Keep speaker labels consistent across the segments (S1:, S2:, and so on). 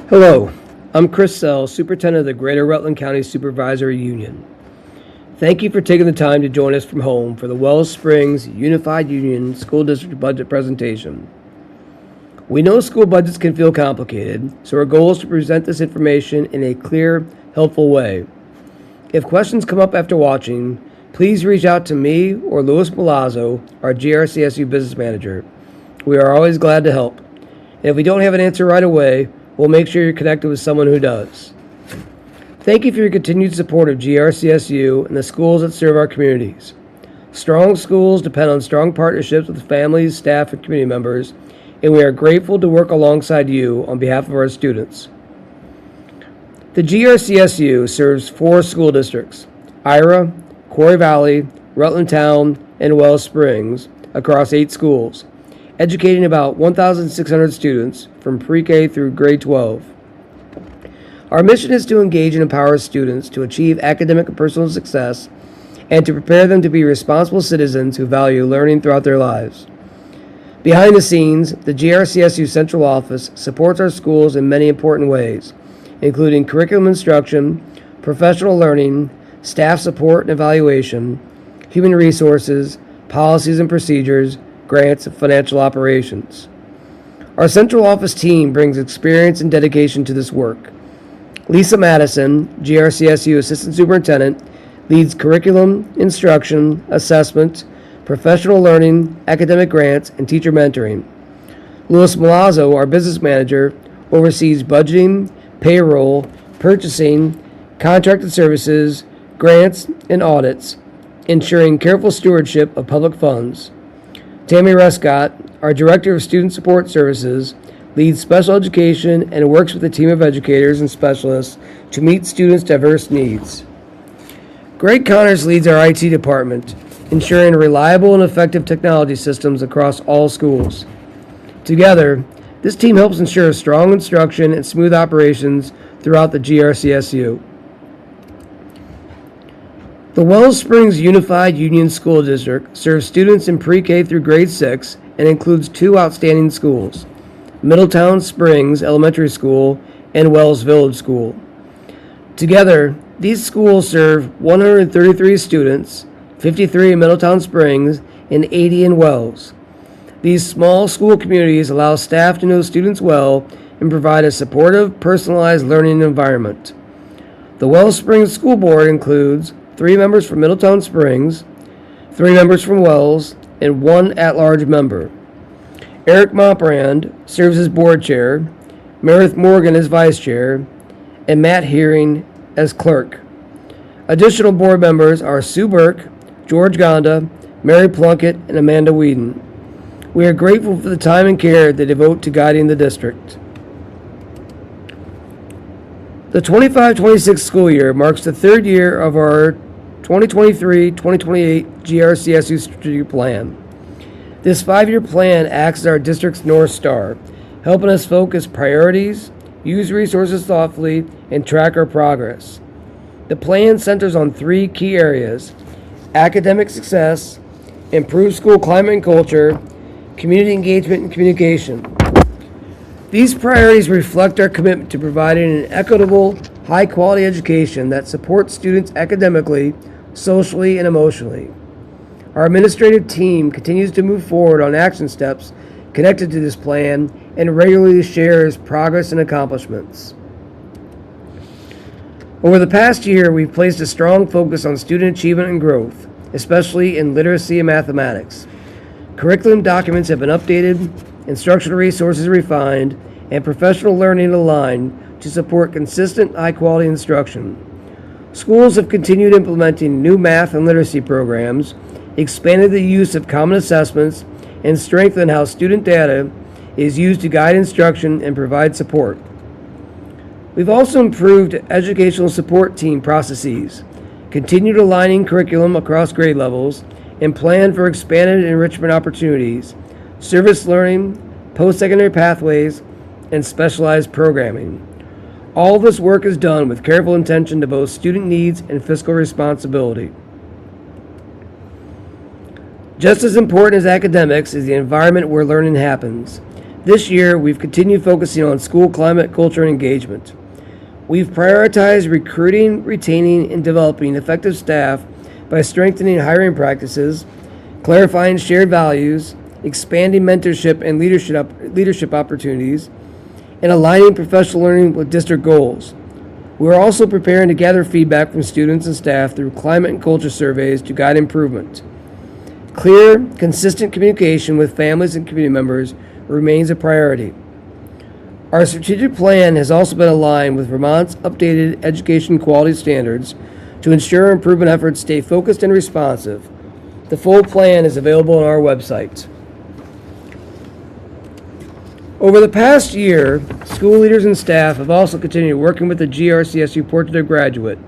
S1: Hello, I'm Chris Sell, Superintendent of the Greater Rutland County Supervisory Union. Thank you for taking the time to join us from home for the Wells Springs Unified Union School District Budget Presentation. We know school budgets can feel complicated, so our goal is to present this information in a clear, helpful way. If questions come up after watching, please reach out to me or Louis Malazzo, our GRCSU Business Manager. We are always glad to help. And if we don't have an answer right away, we'll make sure you're connected with someone who does. Thank you for your continued support of GRCSU and the schools that serve our communities. Strong schools depend on strong partnerships with families, staff, and community members, and we are grateful to work alongside you on behalf of our students. The GRCSU serves 4 school districts: Ira, Quarry Valley, Rutland Town, and Wells Springs, across 8 schools, educating about 1,600 students from pre-K through grade 12. Our mission is to engage and empower students to achieve academic and personal success and to prepare them to be responsible citizens who value learning throughout their lives. Behind the scenes, the GRCSU Central Office supports our schools in many important ways, including curriculum instruction, professional learning, staff support and evaluation, human resources, policies and procedures, grants, and financial operations. Our central office team brings experience and dedication to this work. Lisa Madison, GRCSU Assistant Superintendent, leads curriculum, instruction, assessment, professional learning, academic grants, and teacher mentoring. Louis Malazzo, our Business Manager, oversees budgeting, payroll, purchasing, contracted services, grants, and audits, ensuring careful stewardship of public funds. Tammy Rescott, our Director of Student Support Services, leads special education and works with a team of educators and specialists to meet students' diverse needs. Greg Connors leads our IT department, ensuring reliable and effective technology systems across all schools. Together, this team helps ensure strong instruction and smooth operations throughout the GRCSU. The Wells Springs Unified Union School District serves students in pre-K through grade 6 and includes 2 outstanding schools: Middletown Springs Elementary School and Wells Village School. Together, these schools serve 133 students, 53 in Middletown Springs and 80 in Wells. These small school communities allow staff to know students well and provide a supportive, personalized learning environment. The Wells Springs School Board includes 3 members from Middletown Springs, 3 members from Wells, and 1 at-large member. Eric Montbrand serves as board chair, Meredith Morgan as vice chair, and Matt Hearing as clerk. Additional board members are Sue Burke, George Gonda, Mary Plunkett, and Amanda Whedon. We are grateful for the time and care they devote to guiding the district. The 25-26 school year marks the 3rd year of our 2023-2028 GRCSU strategic plan. This 5-year plan acts as our district's North Star, helping us focus priorities, use resources thoughtfully, and track our progress. The plan centers on 3 key areas: academic success, improved school climate and culture, community engagement and communication. These priorities reflect our commitment to providing an equitable, high-quality education that supports students academically, socially, and emotionally. Our administrative team continues to move forward on action steps connected to this plan and regularly shares progress and accomplishments. Over the past year, we've placed a strong focus on student achievement and growth, especially in literacy and mathematics. Curriculum documents have been updated, instructional resources refined, and professional learning aligned to support consistent, high-quality instruction. Schools have continued implementing new math and literacy programs, expanded the use of common assessments, and strengthened how student data is used to guide instruction and provide support. We've also improved educational support team processes, continued aligning curriculum across grade levels, and planned for expanded enrichment opportunities, service learning, post-secondary pathways, and specialized programming. All this work is done with careful attention to both student needs and fiscal responsibility. Just as important as academics is the environment where learning happens. This year, we've continued focusing on school climate, culture, and engagement. We've prioritized recruiting, retaining, and developing effective staff by strengthening hiring practices, clarifying shared values, expanding mentorship and leadership opportunities, and aligning professional learning with district goals. We are also preparing to gather feedback from students and staff through climate and culture surveys to guide improvement. Clear, consistent communication with families and community members remains a priority. Our strategic plan has also been aligned with Vermont's updated education quality standards to ensure improvement efforts stay focused and responsive. The full plan is available on our website. Over the past year, school leaders and staff have also continued working with the GRCSU Portrait of Graduate,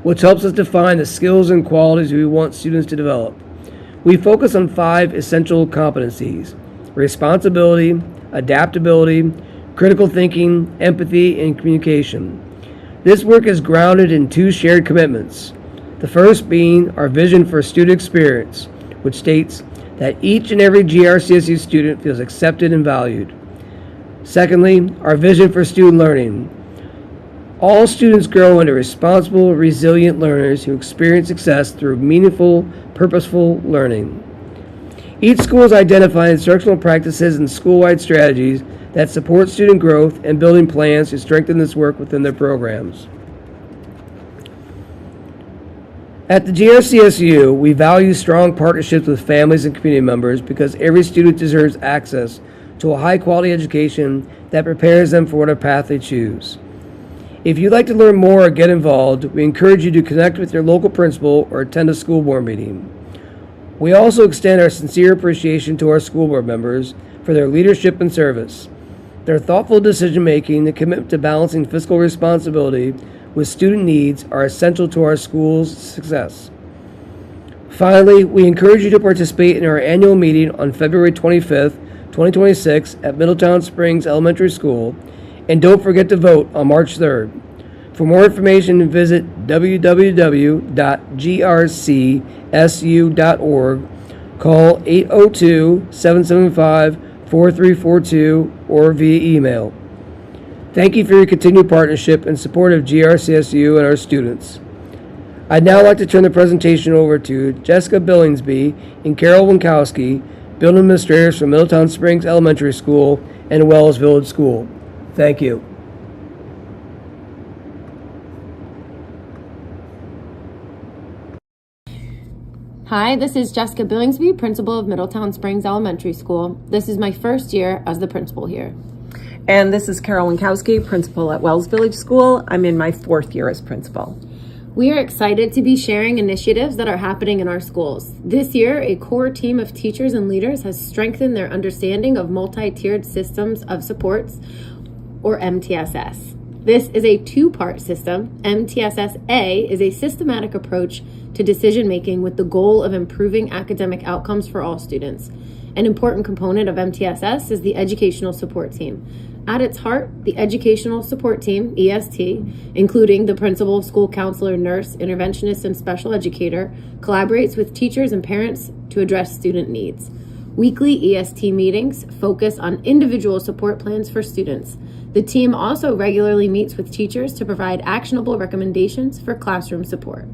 S1: which helps us define the skills and qualities we want students to develop. We focus on 5 essential competencies: responsibility, adaptability, critical thinking, empathy, and communication. This work is grounded in 2 shared commitments. The first being our vision for student experience, which states that each and every GRCSU student feels accepted and valued. Secondly, our vision for student learning. All students grow into responsible, resilient learners who experience success through meaningful, purposeful learning. Each school has identified instructional practices and school-wide strategies that support student growth and building plans to strengthen this work within their programs. At the GRCSU, we value strong partnerships with families and community members because every student deserves access to a high-quality education that prepares them for whatever path they choose. If you'd like to learn more or get involved, we encourage you to connect with your local principal or attend a school board meeting. We also extend our sincere appreciation to our school board members for their leadership and service. Their thoughtful decision-making and commitment to balancing fiscal responsibility with student needs are essential to our school's success. Finally, we encourage you to participate in our annual meeting on February 25th, 2026 at Middletown Springs Elementary School, and don't forget to vote on March 3rd. For more information, visit www.grcsu.org, call 802-775-4342, or via email. Thank you for your continued partnership and support of GRCSU and our students. I'd now like to turn the presentation over to Jessica Billingsby and Carol Winkowski, Building Administrators from Middletown Springs Elementary School and Wells Village School. Thank you.
S2: Hi, this is Jessica Billingsby, principal of Middletown Springs Elementary School. This is my first year as the principal here.
S3: And this is Carol Winkowski, principal at Wells Village School. I'm in my 4th year as principal.
S2: We are excited to be sharing initiatives that are happening in our schools. This year, a core team of teachers and leaders has strengthened their understanding of multi-tiered systems of supports, or MTSS. This is a 2-part system. MTSS-A is a systematic approach to decision-making with the goal of improving academic outcomes for all students. An important component of MTSS is the Educational Support Team. At its heart, the Educational Support Team, EST, including the principal, school counselor, nurse, interventionist, and special educator, collaborates with teachers and parents to address student needs. Weekly EST meetings focus on individual support plans for students. The team also regularly meets with teachers to provide actionable recommendations for classroom support.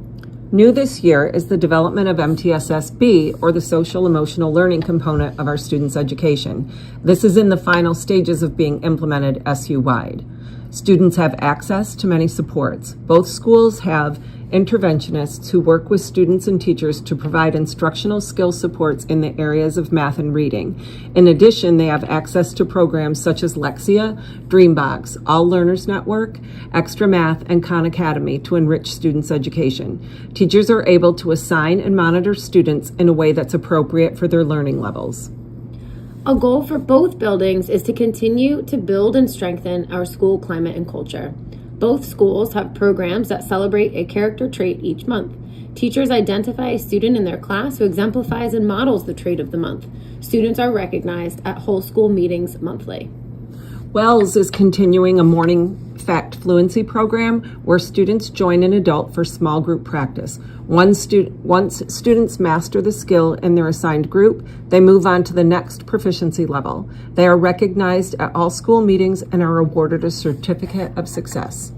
S3: New this year is the development of MTSS-B, or the social emotional learning component of our students' education. This is in the final stages of being implemented SU-wide. Students have access to many supports. Both schools have interventionists who work with students and teachers to provide instructional skill supports in the areas of math and reading. In addition, they have access to programs such as Lexia, Dreambox, All Learners Network, Extra Math, and Khan Academy to enrich students' education. Teachers are able to assign and monitor students in a way that's appropriate for their learning levels.
S2: A goal for both buildings is to continue to build and strengthen our school climate and culture. Both schools have programs that celebrate a character trait each month. Teachers identify a student in their class who exemplifies and models the trait of the month. Students are recognized at whole school meetings monthly.
S3: Wells is continuing a morning Fact Fluency program, where students join an adult for small group practice. Once students master the skill in their assigned group, they move on to the next proficiency level. They are recognized at all school meetings and are awarded a certificate of success.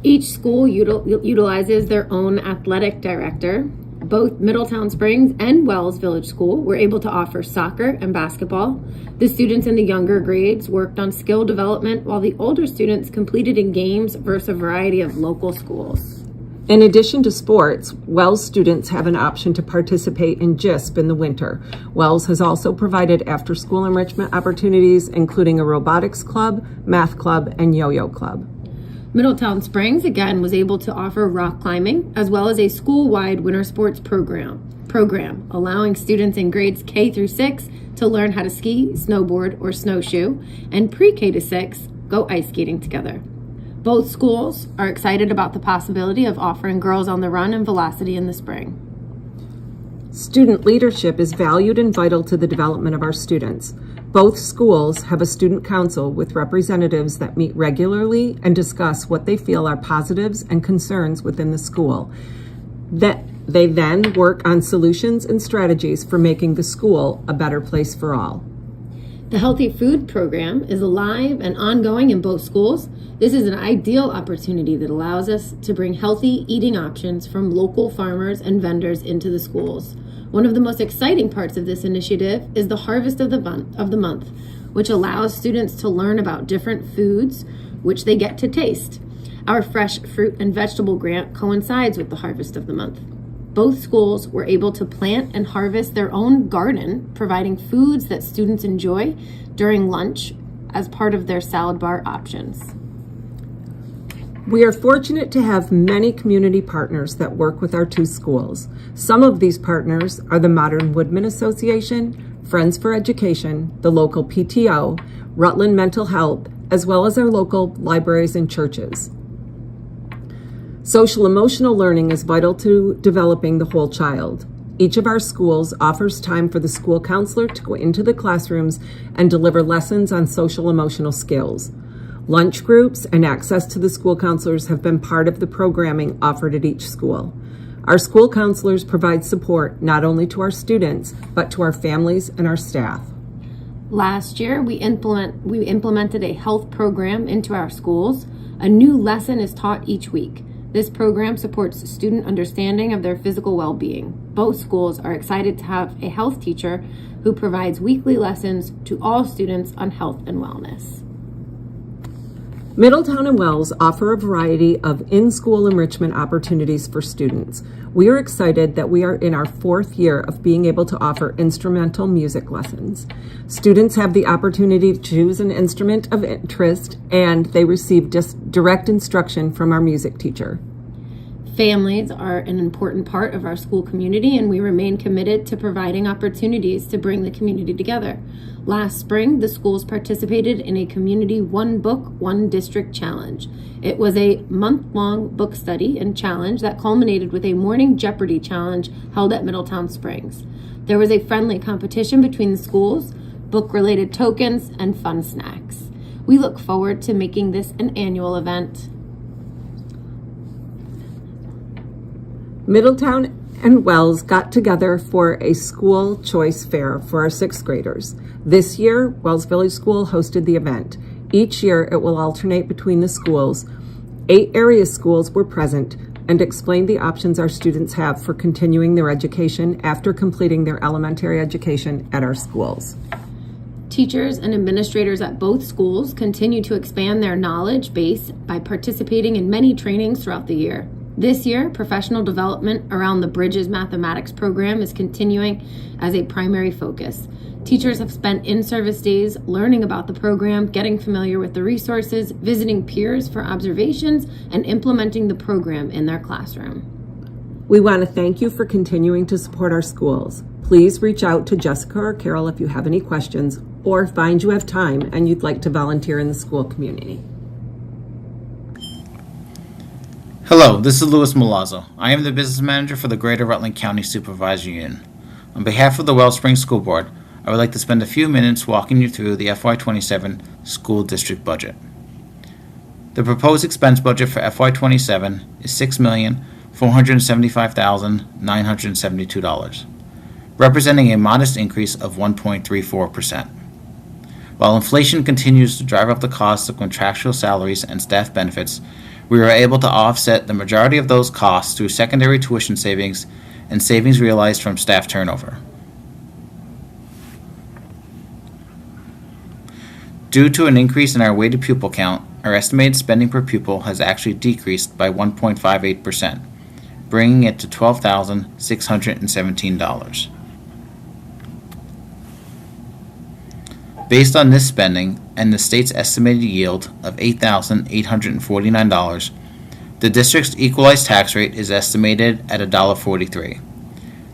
S2: Each school utilizes their own athletic director. Both Middletown Springs and Wells Village School were able to offer soccer and basketball. The students in the younger grades worked on skill development, while the older students competed in games versus a variety of local schools.
S3: In addition to sports, Wells students have an option to participate in GISP in the winter. Wells has also provided after-school enrichment opportunities, including a robotics club, math club, and yo-yo club.
S2: Middletown Springs, again, was able to offer rock climbing as well as a school-wide winter sports program, allowing students in grades K through 6 to learn how to ski, snowboard, or snowshoe, and pre-K to 6 go ice skating together. Both schools are excited about the possibility of offering Girls on the Run and Velocity in the spring.
S3: Student leadership is valued and vital to the development of our students. Both schools have a student council with representatives that meet regularly and discuss what they feel are positives and concerns within the school. They then work on solutions and strategies for making the school a better place for all.
S2: The Healthy Food Program is alive and ongoing in both schools. This is an ideal opportunity that allows us to bring healthy eating options from local farmers and vendors into the schools. One of the most exciting parts of this initiative is the Harvest of the Month, which allows students to learn about different foods which they get to taste. Our fresh fruit and vegetable grant coincides with the Harvest of the Month. Both schools were able to plant and harvest their own garden, providing foods that students enjoy during lunch as part of their salad bar options.
S3: We are fortunate to have many community partners that work with our two schools. Some of these partners are the Modern Woodmen Association, Friends for Education, the local PTO, Rutland Mental Health, as well as our local libraries and churches. Social emotional learning is vital to developing the whole child. Each of our schools offers time for the school counselor to go into the classrooms and deliver lessons on social emotional skills. Lunch groups and access to the school counselors have been part of the programming offered at each school. Our school counselors provide support not only to our students, but to our families and our staff.
S2: Last year, we implemented a health program into our schools. A new lesson is taught each week. This program supports student understanding of their physical well-being. Both schools are excited to have a health teacher who provides weekly lessons to all students on health and wellness.
S3: Middletown and Wells offer a variety of in-school enrichment opportunities for students. We are excited that we are in our 4th year of being able to offer instrumental music lessons. Students have the opportunity to choose an instrument of interest, and they receive direct instruction from our music teacher.
S2: Families are an important part of our school community, and we remain committed to providing opportunities to bring the community together. Last spring, the schools participated in a community One Book, One District challenge. It was a month-long book study and challenge that culminated with a morning Jeopardy challenge held at Middletown Springs. There was a friendly competition between the schools, book-related tokens, and fun snacks. We look forward to making this an annual event.
S3: Middletown and Wells got together for a school choice fair for our 6th graders. This year, Wells Village School hosted the event. Each year, it will alternate between the schools. 8 area schools were present and explained the options our students have for continuing their education after completing their elementary education at our schools.
S2: Teachers and administrators at both schools continue to expand their knowledge base by participating in many trainings throughout the year. This year, professional development around the Bridges Mathematics program is continuing as a primary focus. Teachers have spent in-service days learning about the program, getting familiar with the resources, visiting peers for observations, and implementing the program in their classroom.
S3: We want to thank you for continuing to support our schools. Please reach out to Jessica or Carol if you have any questions, or find you have time and you'd like to volunteer in the school community.
S4: Hello, this is Louis Malazzo. I am the business manager for the Greater Rutland County Supervisor Union. On behalf of the Wellspring School Board, I would like to spend a few minutes walking you through the FY27 school district budget. The proposed expense budget for FY27 is $6,475,972, representing a modest increase of 1.34%. While inflation continues to drive up the costs of contractual salaries and staff benefits, we were able to offset the majority of those costs through secondary tuition savings and savings realized from staff turnover. Due to an increase in our weighted pupil count, our estimated spending per pupil has actually decreased by 1.58%, bringing it to $12,617. Based on this spending and the state's estimated yield of $8,849, the district's equalized tax rate is estimated at $1.43.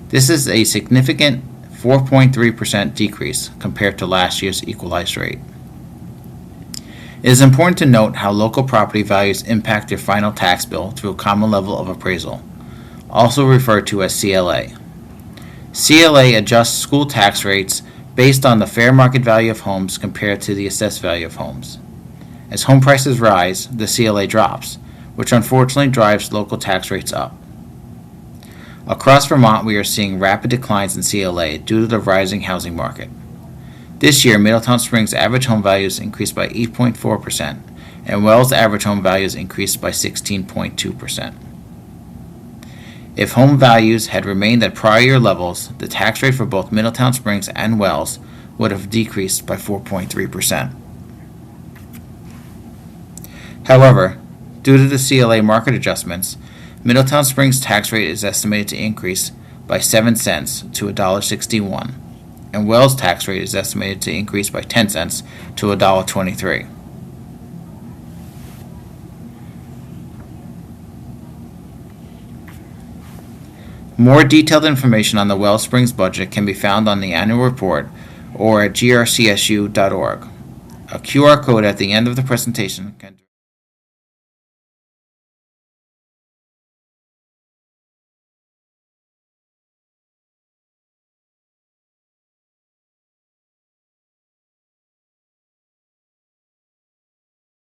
S4: This is a significant 4.3% decrease compared to last year's equalized rate. It is important to note how local property values impact your final tax bill through a common level of appraisal, also referred to as CLA. CLA adjusts school tax rates based on the fair market value of homes compared to the assessed value of homes. As home prices rise, the CLA drops, which unfortunately drives local tax rates up. Across Vermont, we are seeing rapid declines in CLA due to the rising housing market. This year, Middletown Springs' average home values increased by 8.4%, and Wells' average home values increased by 16.2%. If home values had remained at prior year levels, the tax rate for both Middletown Springs and Wells would have decreased by 4.3%. However, due to the CLA market adjustments, Middletown Springs' tax rate is estimated to increase by 7 cents to $1.61, and Wells' tax rate is estimated to increase by 10 cents to $1.23. More detailed information on the Wells Springs budget can be found on the annual report or at grcsu.org. A QR code at the end of the presentation can